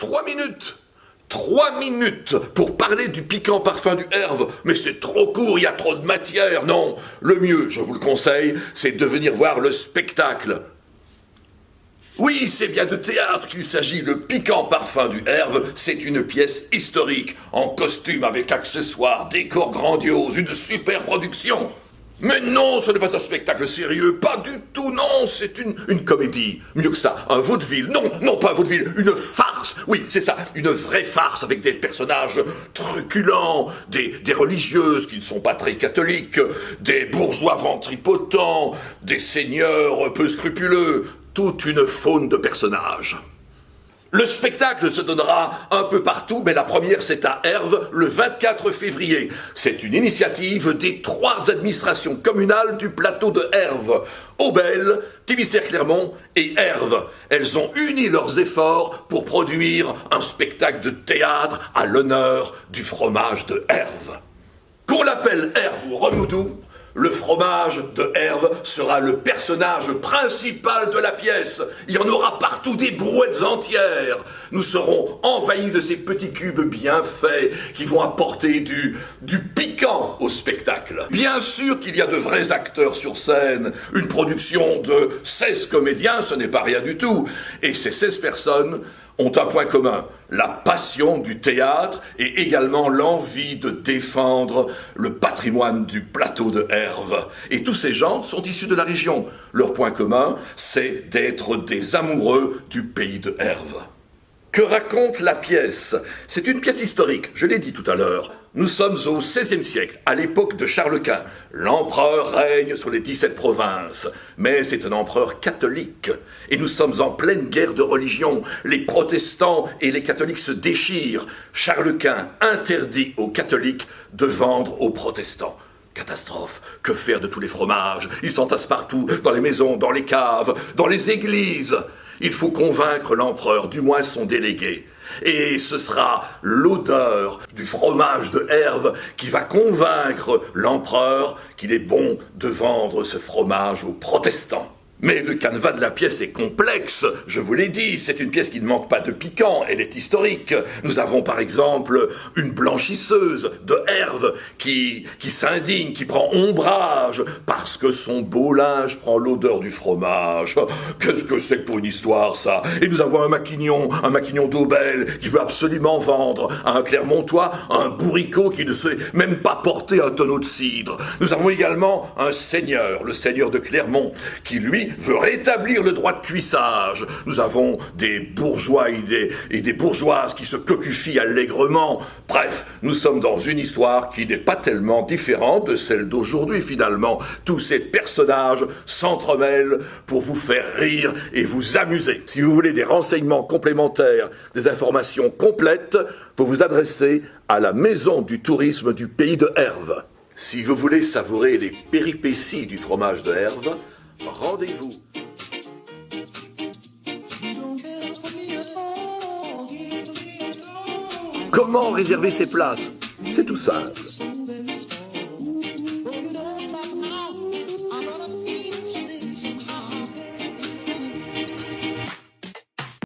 3 minutes 3 minutes pour parler du piquant parfum du Herve. Mais c'est trop court, il y a trop de matière. Non, le mieux, je vous le conseille, c'est de venir voir le spectacle. Oui, c'est bien de théâtre qu'il s'agit. Le piquant parfum du Herve, c'est une pièce historique, en costume avec accessoires, décors grandioses, une super production. Mais non, ce n'est pas un spectacle sérieux, pas du tout, non, c'est une comédie. Mieux que ça, un vaudeville, non, pas un vaudeville, une farce, oui, c'est ça, une vraie farce avec des personnages truculents, des religieuses qui ne sont pas très catholiques, des bourgeois ventripotents, des seigneurs peu scrupuleux, toute une faune de personnages. Le spectacle se donnera un peu partout, mais la première c'est à Herve, le 24 février. C'est une initiative des 3 administrations communales du plateau de Herve. Aubel, Thivister-Clermont et Herve. Elles ont uni leurs efforts pour produire un spectacle de théâtre à l'honneur du fromage de Herve. Qu'on l'appelle Herve ou Remoudou, le fromage de Herve sera le personnage principal de la pièce. Il y en aura partout des brouettes entières. Nous serons envahis de ces petits cubes bien faits qui vont apporter du piquant au spectacle. Bien sûr qu'il y a de vrais acteurs sur scène. Une production de 16 comédiens, ce n'est pas rien du tout. Et ces 16 personnes ont un point commun, la passion du théâtre et également l'envie de défendre le patrimoine du plateau de Herve. Et tous ces gens sont issus de la région. Leur point commun, c'est d'être des amoureux du pays de Herve. Que raconte la pièce? C'est une pièce historique, je l'ai dit tout à l'heure. Nous sommes au XVIe siècle, à l'époque de Charles Quint. L'empereur règne sur les 17 provinces, mais c'est un empereur catholique. Et nous sommes en pleine guerre de religion. Les protestants et les catholiques se déchirent. Charles Quint interdit aux catholiques de vendre aux protestants. Catastrophe. Que faire de tous les fromages? Ils s'entassent partout, dans les maisons, dans les caves, dans les églises. Il faut convaincre l'empereur, du moins son délégué. Et ce sera l'odeur du fromage de Herve qui va convaincre l'empereur qu'il est bon de vendre ce fromage aux protestants. Mais le canevas de la pièce est complexe, je vous l'ai dit, c'est une pièce qui ne manque pas de piquant, elle est historique. Nous avons par exemple une blanchisseuse de Herve qui s'indigne, qui prend ombrage, parce que son beau linge prend l'odeur du fromage. Qu'est-ce que c'est que pour une histoire ça? Et nous avons un maquignon d'Aubel, qui veut absolument vendre à un Clermontois un bourricot qui ne sait même pas porter un tonneau de cidre. Nous avons également un seigneur, le seigneur de Clermont, qui lui veut rétablir le droit de cuissage. Nous avons des bourgeois et des bourgeoises qui se cocufient allègrement. Bref, nous sommes dans une histoire qui n'est pas tellement différente de celle d'aujourd'hui finalement. Tous ces personnages s'entremêlent pour vous faire rire et vous amuser. Si vous voulez des renseignements complémentaires, des informations complètes, vous vous adressez à la Maison du tourisme du pays de Herve. Si vous voulez savourer les péripéties du fromage de Herve, rendez-vous. Comment réserver ses places? C'est tout simple.